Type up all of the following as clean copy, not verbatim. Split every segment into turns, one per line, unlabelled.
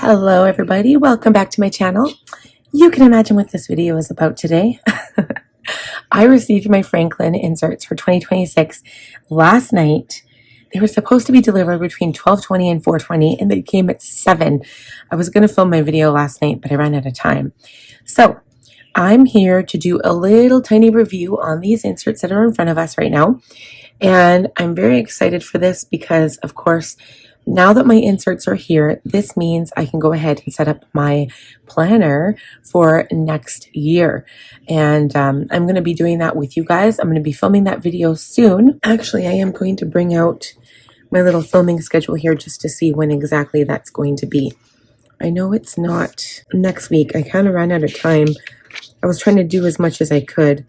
Hello everybody, welcome back to my channel. You can imagine what this video is about today. I received my Franklin inserts for 2026 last night. They were supposed to be delivered between 12:20 and 4:20 and they came at 7. I was going to film my video last night, but I ran out of time. So I'm here to do a little tiny review on these inserts that are in front of us right now. And I'm very excited for this because, of course, now that my inserts are here, this means I can go ahead and set up my planner for next year. And I'm going to be doing that with you guys. I'm going to be filming that video soon. Actually, I am going to bring out my little filming schedule here just to see when exactly that's going to be. I know it's not next week. I kind of ran out of time. I was trying to do as much as I could.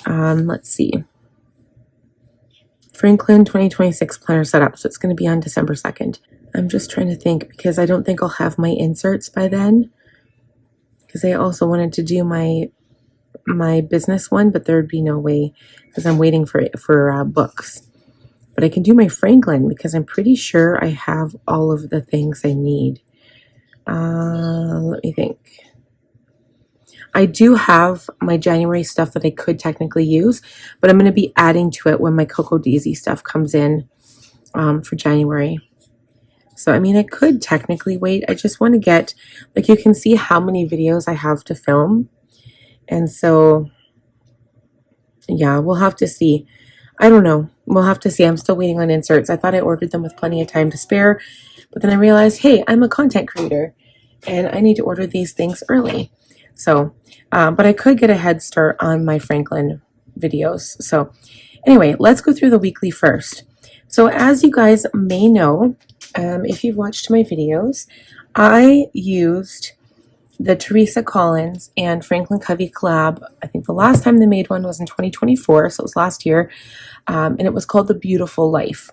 Let's see. Franklin 2026 planner setup. So it's going to be on December 2nd. I'm just trying to think because I don't think I'll have my inserts by then. Because I also wanted to do my business one, but there would be no way because I'm waiting for books. But I can do my Franklin because I'm pretty sure I have all of the things I need. Let me think. I do have my January stuff that I could technically use, but I'm going to be adding to it when my Cocoa Daisy stuff comes in for January. So, I mean, I could technically wait. I just want to get, like, you can see how many videos I have to film. And so, yeah, we'll have to see. I don't know. We'll have to see. I'm still waiting on inserts. I thought I ordered them with plenty of time to spare, but then I realized, hey, I'm a content creator and I need to order these things early. So, but I could get a head start on my Franklin videos. So anyway, let's go through the weekly first. So as you guys may know, if you've watched my videos, I used the Teresa Collins and Franklin Covey collab. I think the last time they made one was in 2024, so it was last year, and it was called The Beautiful Life.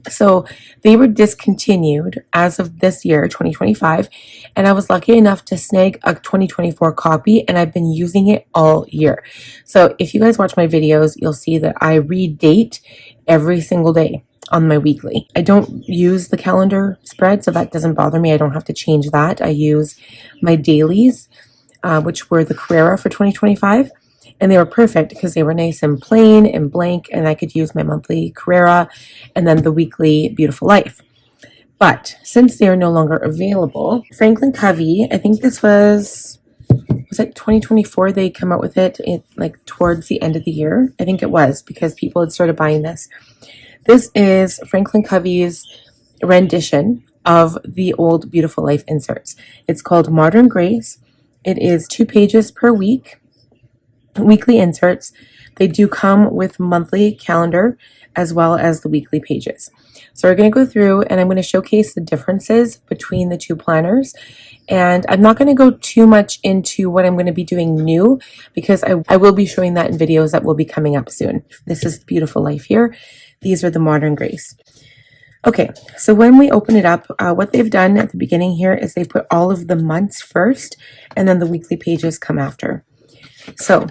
So they were discontinued as of this year, 2025, and I was lucky enough to snag a 2024 copy, and I've been using it all year. So if you guys watch my videos, you'll see that I redate every single day on my weekly. I don't use the calendar spread, so that doesn't bother me. I don't have to change that. I use my dailies, which were the Carrera for 2025. And they were perfect because they were nice and plain and blank, and I could use my monthly Carrera and then the weekly Beautiful Life. But since they are no longer available, Franklin Covey, I think this was it 2024 they come out with it like towards the end of the year? I think it was because people had started buying this. This is Franklin Covey's rendition of the old Beautiful Life inserts. It's called Modern Grace. It is 2 pages per week. Weekly inserts. They do come with monthly calendar as well as the weekly pages. So we're going to go through and I'm going to showcase the differences between the two planners. And I'm not going to go too much into what I'm going to be doing new because I will be showing that in videos that will be coming up soon. This is Beautiful Life here. These are the Modern Grace. Okay, so when we open it up, what they've done at the beginning here is they put all of the months first and then the weekly pages come after. So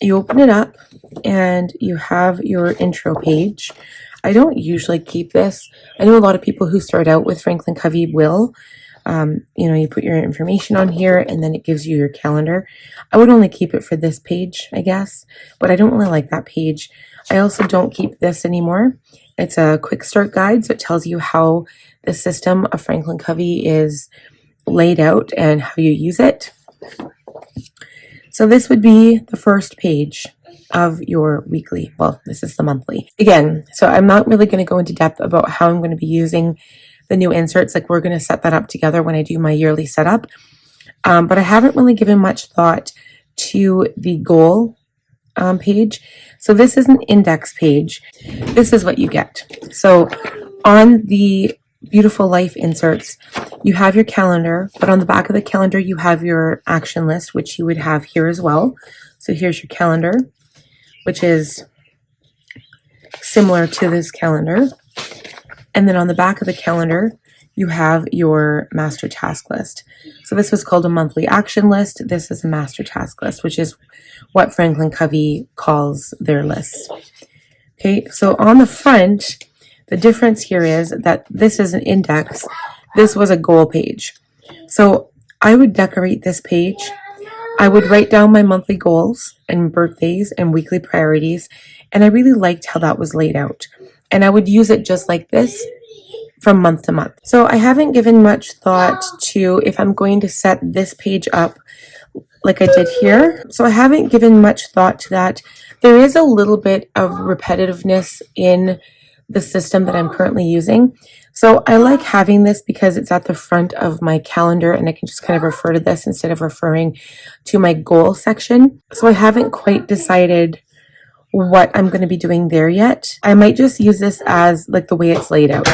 you open it up and you have your intro page. I don't usually keep this. I know a lot of people who start out with Franklin Covey will. You put your information on here and then it gives you your calendar. I would only keep it for this page, I guess, but I don't really like that page. I also don't keep this anymore. It's a quick start guide, so it tells you how the system of Franklin Covey is laid out and how you use it. So this would be the first page of your weekly. Well, this is the monthly. Again, so I'm not really going to go into depth about how I'm going to be using the new inserts. Like we're going to set that up together when I do my yearly setup. But I haven't really given much thought to the goal page. So this is an index page. This is what you get. So on the Beautiful Life inserts, you have your calendar, but on the back of the calendar, you have your action list, which you would have here as well. So here's your calendar, which is similar to this calendar. And then on the back of the calendar, you have your master task list. So this was called a monthly action list. This is a master task list, which is what Franklin Covey calls their lists. Okay, so on the front, the difference here is that this is an index this was a goal page. So I would decorate this page. I would write down my monthly goals and birthdays and weekly priorities. And I really liked how that was laid out. And I would use it just like this from month to month. So I haven't given much thought to if I'm going to set this page up like I did here. So I haven't given much thought to that. There is a little bit of repetitiveness in the system that I'm currently using. So I like having this because it's at the front of my calendar and I can just kind of refer to this instead of referring to my goal section. So I haven't quite decided what I'm going to be doing there yet. I might just use this as like the way it's laid out,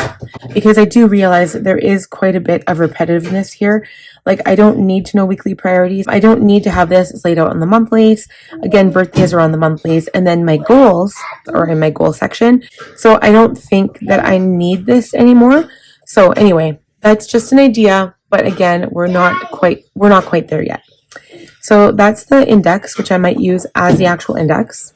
because I do realize that there is quite a bit of repetitiveness here. Like I don't need to know weekly priorities. I don't need to have this. It's laid out on the monthlies. Again, birthdays are on the monthlies, and then my goals are in my goal section. So I don't think that I need this anymore. So anyway, that's just an idea, but again, we're not quite there yet. So that's the index, which I might use as the actual index.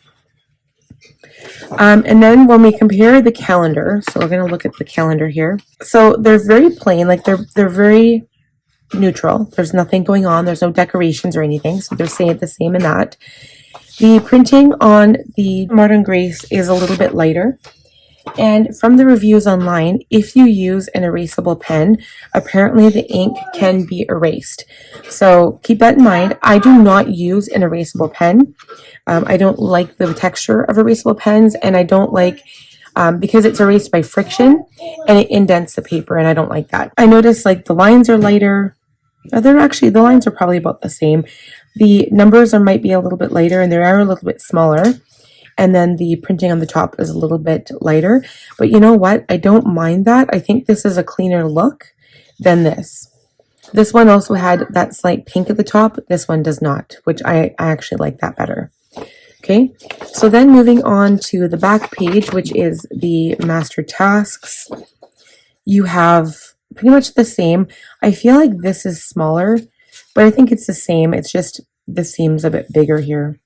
And then when we compare the calendar, so we're going to look at the calendar here. So they're very plain, like they're very neutral. There's nothing going on. There's no decorations or anything. So they're saying the same in that. The printing on the Modern Grace is a little bit lighter. And from the reviews online, if you use an erasable pen, apparently the ink can be erased. So keep that in mind. I do not use an erasable pen. I don't like the texture of erasable pens, and I don't like, because it's erased by friction and it indents the paper, and I don't like that. I notice like the lines are lighter. The lines are probably about the same. The numbers might be a little bit lighter, and they are a little bit smaller. And then the printing on the top is a little bit lighter. But you know what? I don't mind that. I think this is a cleaner look than this. This one also had that slight pink at the top. This one does not, which I actually like that better. Okay, so then moving on to the back page, which is the master tasks. You have pretty much the same. I feel like this is smaller, but I think it's the same. It's just this seems a bit bigger here.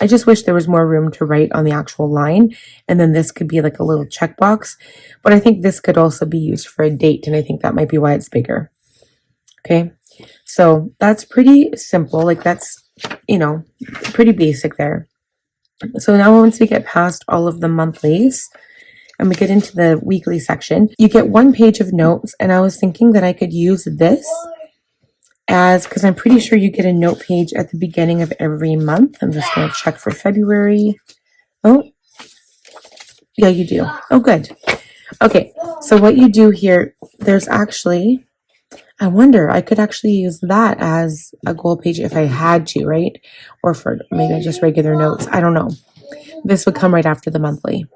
I just wish there was more room to write on the actual line, and then this could be like a little checkbox. But I think this could also be used for a date, and I think that might be why it's bigger. Okay, so that's pretty simple. Like that's, pretty basic there. So now once we get past all of the monthlies and we get into the weekly section, you get one page of notes, and I was thinking that I could use this because I'm pretty sure you get a note page at the beginning of every month. I'm just going to check for February. Oh, yeah, you do. Oh, good. Okay, so what you do here, there's actually, I wonder, I could actually use that as a goal page if I had to, right? Or for maybe just regular notes. I don't know. This would come right after the monthly.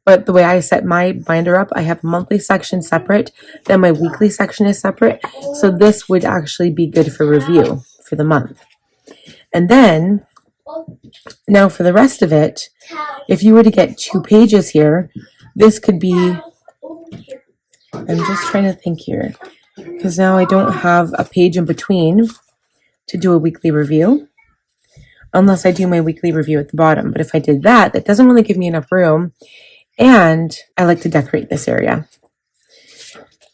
But the way I set my binder up, I have a monthly section separate, then my weekly section is separate. So this would actually be good for review for the month. And then, now for the rest of it, if you were to get 2 pages here, this could be, I'm just trying to think here, because now I don't have a page in between to do a weekly review, unless I do my weekly review at the bottom. But if I did that, that doesn't really give me enough room. And I like to decorate this area.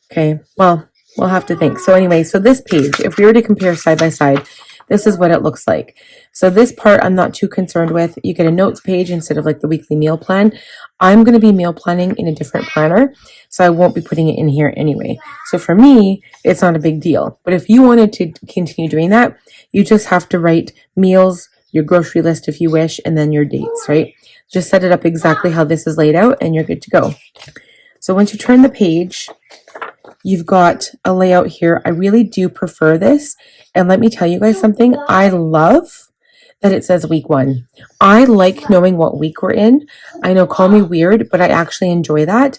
Okay, well, we'll have to think. So anyway, so this page, if we were to compare side by side, this is what it looks like. So this part I'm not too concerned with. You get a notes page instead of like the weekly meal plan. I'm going to be meal planning in a different planner, so I won't be putting it in here anyway. So for me, it's not a big deal. But if you wanted to continue doing that, you just have to write meals, your grocery list if you wish, and then your dates, right? Just set it up exactly how this is laid out and you're good to go. So once you turn the page, you've got a layout here. I really do prefer this. And let me tell you guys something. I love that it says week 1. I like knowing what week we're in. I know, call me weird, but I actually enjoy that.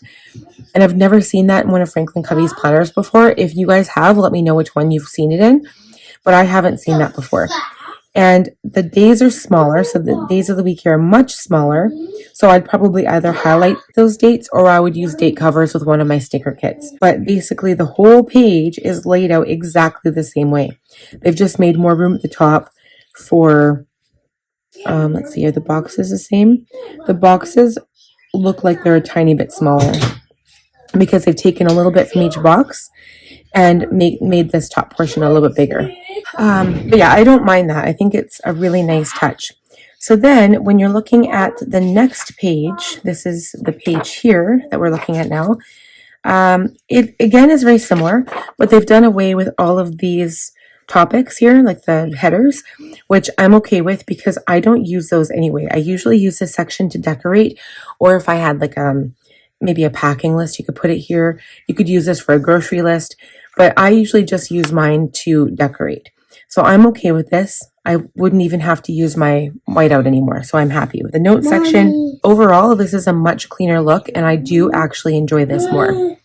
And I've never seen that in one of Franklin Covey's planners before. If you guys have, let me know which one you've seen it in. But I haven't seen that before. And the days are smaller, so the days of the week here are much smaller. So I'd probably either highlight those dates or I would use date covers with one of my sticker kits. But basically the whole page is laid out exactly the same way. They've just made more room at the top for, let's see, are the boxes the same? The boxes look like they're a tiny bit smaller. because they've taken a little bit from each box and made this top portion a little bit bigger. But yeah, I don't mind that. I think it's a really nice touch. So then when you're looking at the next page, this is the page here that we're looking at now. It again is very similar, but they've done away with all of these topics here, like the headers, which I'm okay with because I don't use those anyway. I usually use this section to decorate, or if I had like maybe a packing list, you could put it here. You could use this for a grocery list, but I usually just use mine to decorate. So I'm okay with this. I wouldn't even have to use my whiteout anymore, so I'm happy with the notes section. Overall, this is a much cleaner look, and I do actually enjoy this more.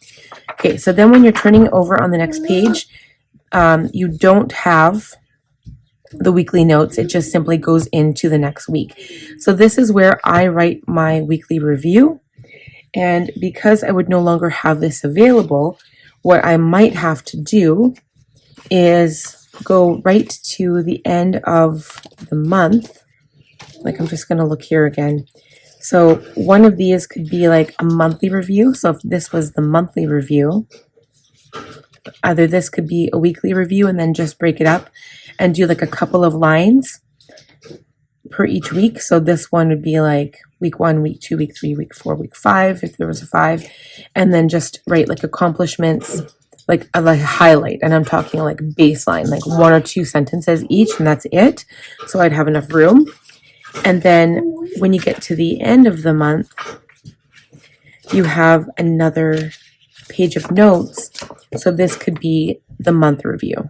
Okay, so then when you're turning over on the next page, you don't have the weekly notes. It just simply goes into the next week. So this is where I write my weekly review. And because I would no longer have this available, what I might have to do is go right to the end of the month. Like, I'm just going to look here again. So one of these could be like a monthly review. So if this was the monthly review, either this could be a weekly review and then just break it up and do like a couple of lines per each week. So this one would be like week 1, week 2, week 3, week 4, week 5, if there was a 5, and then just write like accomplishments, like a highlight. And I'm talking like baseline, like 1 or 2 sentences each, and that's it. So I'd have enough room. And then when you get to the end of the month, you have another page of notes. So this could be the month review,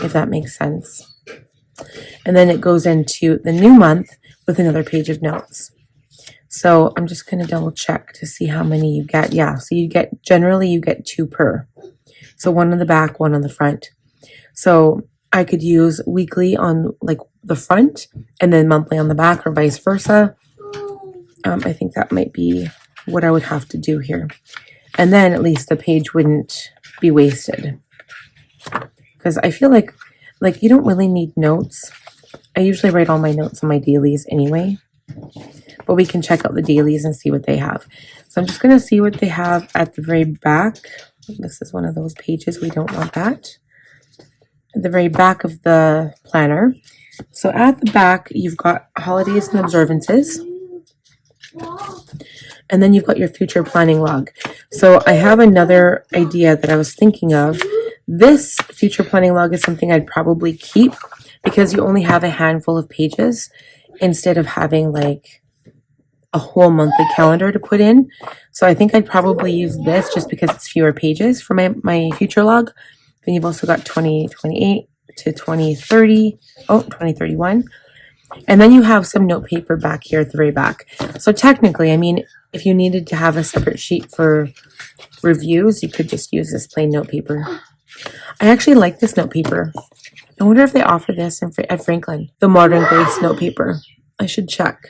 if that makes sense. And then it goes into the new month with another page of notes. So I'm just going to double check to see how many you get. Yeah, so generally you get 2 per. So 1 on the back, 1 on the front. So I could use weekly on like the front and then monthly on the back, or vice versa. I think that might be what I would have to do here. And then at least the page wouldn't be wasted. Because I feel like you don't really need notes. I usually write all my notes on my dailies anyway. But we can check out the dailies and see what they have. So I'm just going to see what they have at the very back. This is one of those pages. We don't want that. At the very back of the planner. So at the back, you've got holidays and observances. And then you've got your future planning log. So I have another idea that I was thinking of. This future planning log is something I'd probably keep because you only have a handful of pages instead of having like a whole monthly calendar to put in. So I think I'd probably use this just because it's fewer pages for my future log. Then you've also got 2028 to 2030, 2031. And then you have some note paper back here at the very back. So technically, I mean, if you needed to have a separate sheet for reviews, you could just use this plain note paper. I actually like this note paper. I wonder if they offer this at Franklin, the Modern Grace note paper. I should check.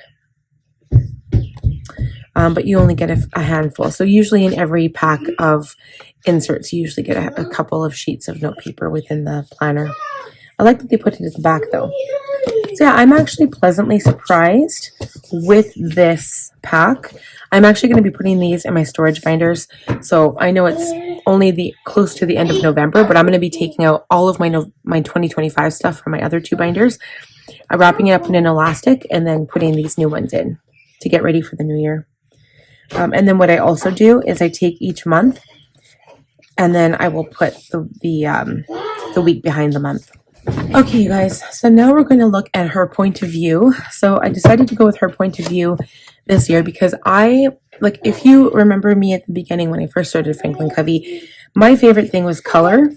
But you only get a handful. So usually in every pack of inserts, you usually get a couple of sheets of note paper within the planner. I like that they put it at the back though. So yeah, I'm actually pleasantly surprised with this pack. I'm actually going to be putting these in my storage binders. So I know it's only close to the end of November, but I'm going to be taking out all of my 2025 stuff from my other 2 binders. I'm wrapping it up in an elastic and then putting these new ones in to get ready for the new year. And then what I also do is I take each month and then I will put the week behind the month. Okay, you guys, so now we're going to look at her point of view. So I decided to go with her point of view this year because if you remember me at the beginning when I first started Franklin Covey, my favorite thing was color.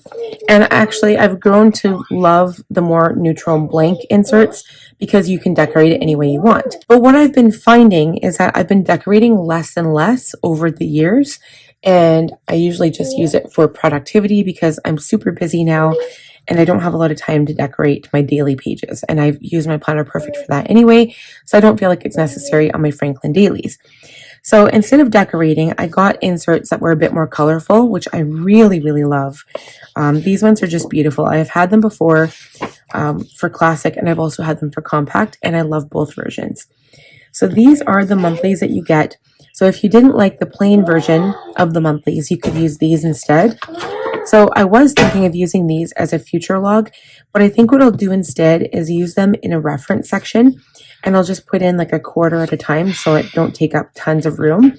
And actually, I've grown to love the more neutral blank inserts because you can decorate it any way you want. But what I've been finding is that I've been decorating less and less over the years. And I usually just use it for productivity because I'm super busy now. And I don't have a lot of time to decorate my daily pages. And I've used my planner perfect for that anyway. So I don't feel like it's necessary on my Franklin dailies. So instead of decorating, I got inserts that were a bit more colorful, which I really, really love. These ones are just beautiful. I've had them before for classic, and I've also had them for compact, and I love both versions. So these are the monthlies that you get. So if you didn't like the plain version of the monthlies, you could use these instead. So I was thinking of using these as a future log, but I think what I'll do instead is use them in a reference section, and I'll just put in like a quarter at a time so it don't take up tons of room.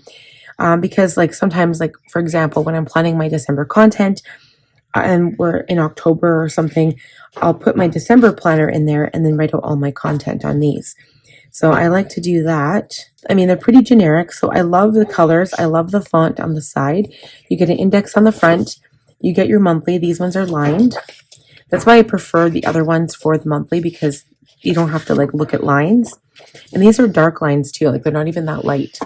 Because like sometimes, like for example, when I'm planning my December content and we're in October or something, I'll put my December planner in there and then write out all my content on these. So I like to do that. I mean, they're pretty generic, so I love the colors. I love the font on the side. You get an index on the front. You get your monthly. These ones are lined. That's why I prefer the other ones for the monthly, because you don't have to like look at lines. And these are dark lines too, like they're not even that light.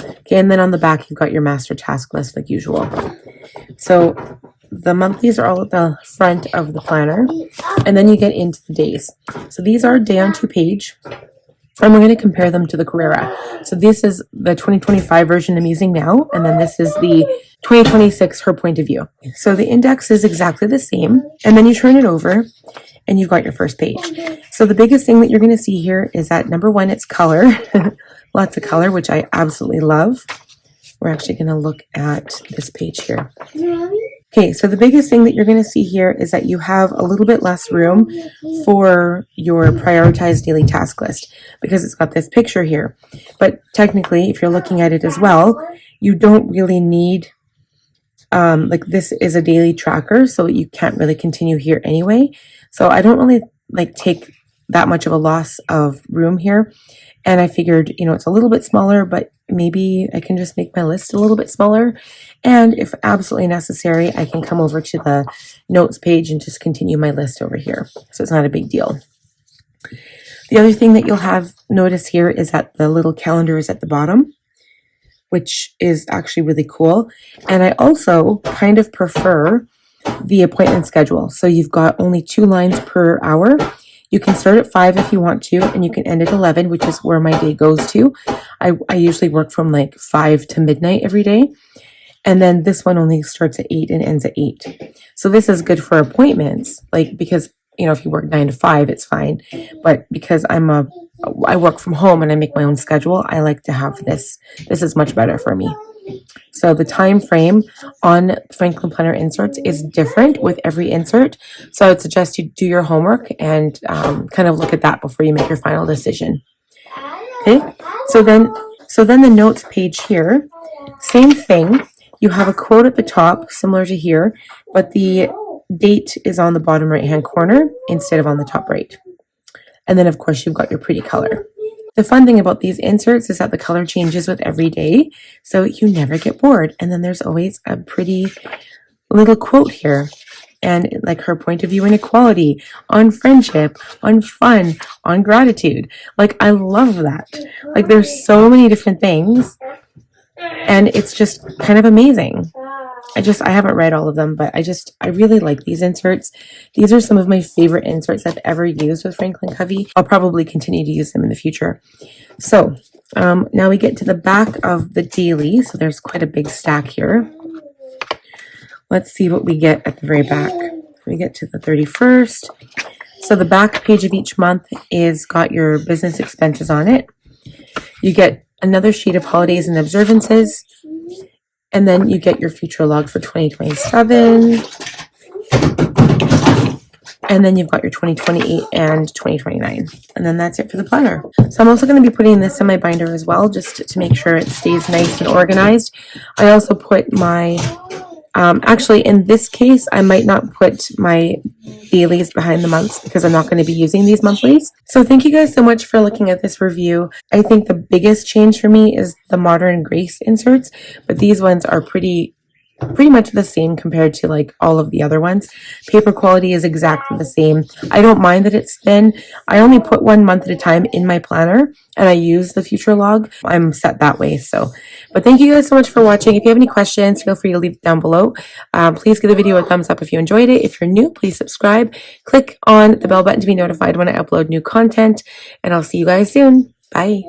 Okay, and then on the back, you've got your master task list like usual. So the monthlies are all at the front of the planner, and then you get into the days. So these are day on 2 page, and we're going to compare them to the Carrera. So this is the 2025 version I'm using now, and then this is the 2026 her point of view. So the index is exactly the same, and then you turn it over and you've got your first page. So the biggest thing that you're going to see here is that number one, it's color. Lots of color, which I absolutely love. We're actually going to look at this page here. Okay, so the biggest thing that you're going to see here is that you have a little bit less room for your prioritized daily task list because it's got this picture here. But technically, if you're looking at it as well, you don't really need, like this is a daily tracker, so you can't really continue here anyway. So I don't really like take that much of a loss of room here. And I figured, you know, it's a little bit smaller, but maybe I can just make my list a little bit smaller. And if absolutely necessary, I can come over to the notes page and just continue my list over here. So it's not a big deal. The other thing that you'll have notice here is that the little calendar is at the bottom, which is actually really cool. And I also kind of prefer the appointment schedule. So you've got only 2 lines per hour. You can start at 5 if you want to, and you can end at 11, which is where my day goes to. I usually work from like 5 to midnight every day. And then this one only starts at 8 and ends at 8. So this is good for appointments, like because, you know, if you work 9 to 5, it's fine. But because I work from home and I make my own schedule, I like to have this. This is much better for me. So the time frame on Franklin Planner inserts is different with every insert. So I would suggest you do your homework and kind of look at that before you make your final decision. Okay, so then the notes page here, same thing. You have a quote at the top, similar to here, but the date is on the bottom right-hand corner instead of on the top right. And then, of course, you've got your pretty color. The fun thing about these inserts is that the color changes with every day, so you never get bored. And then there's always a pretty little quote here, and like her point of view on equality, on friendship, on fun, on gratitude. Like, I love that. Like, there's so many different things, and it's just kind of amazing. I haven't read all of them, but I really like these inserts. These are some of my favorite inserts I've ever used with Franklin Covey. I'll probably continue to use them in the future. So now we get to the back of the daily. So there's quite a big stack here. Let's see what we get at the very back. We get to the 31st. So the back page of each month is got your business expenses on it. You get another sheet of holidays and observances. And then you get your future log for 2027. And then you've got your 2028 and 2029. And then that's it for the planner. So I'm also going to be putting this in my binder as well, just to make sure it stays nice and organized. I also put my, actually in this case, I might not put my dailies behind the months because I'm not going to be using these monthlies. So thank you guys so much for looking at this review. I think the biggest change for me is the Modern Grace inserts, but these ones are pretty much the same compared to like all of the other ones. Paper quality is exactly the same. I don't mind that it's thin. I only put 1 month at a time in my planner and I use the future log. I'm set that way. So, but thank you guys so much for watching. If you have any questions, feel free to leave it down below. Please give the video a thumbs up if you enjoyed it. If you're new, please subscribe. Click on the bell button to be notified when I upload new content, and I'll see you guys soon. Bye.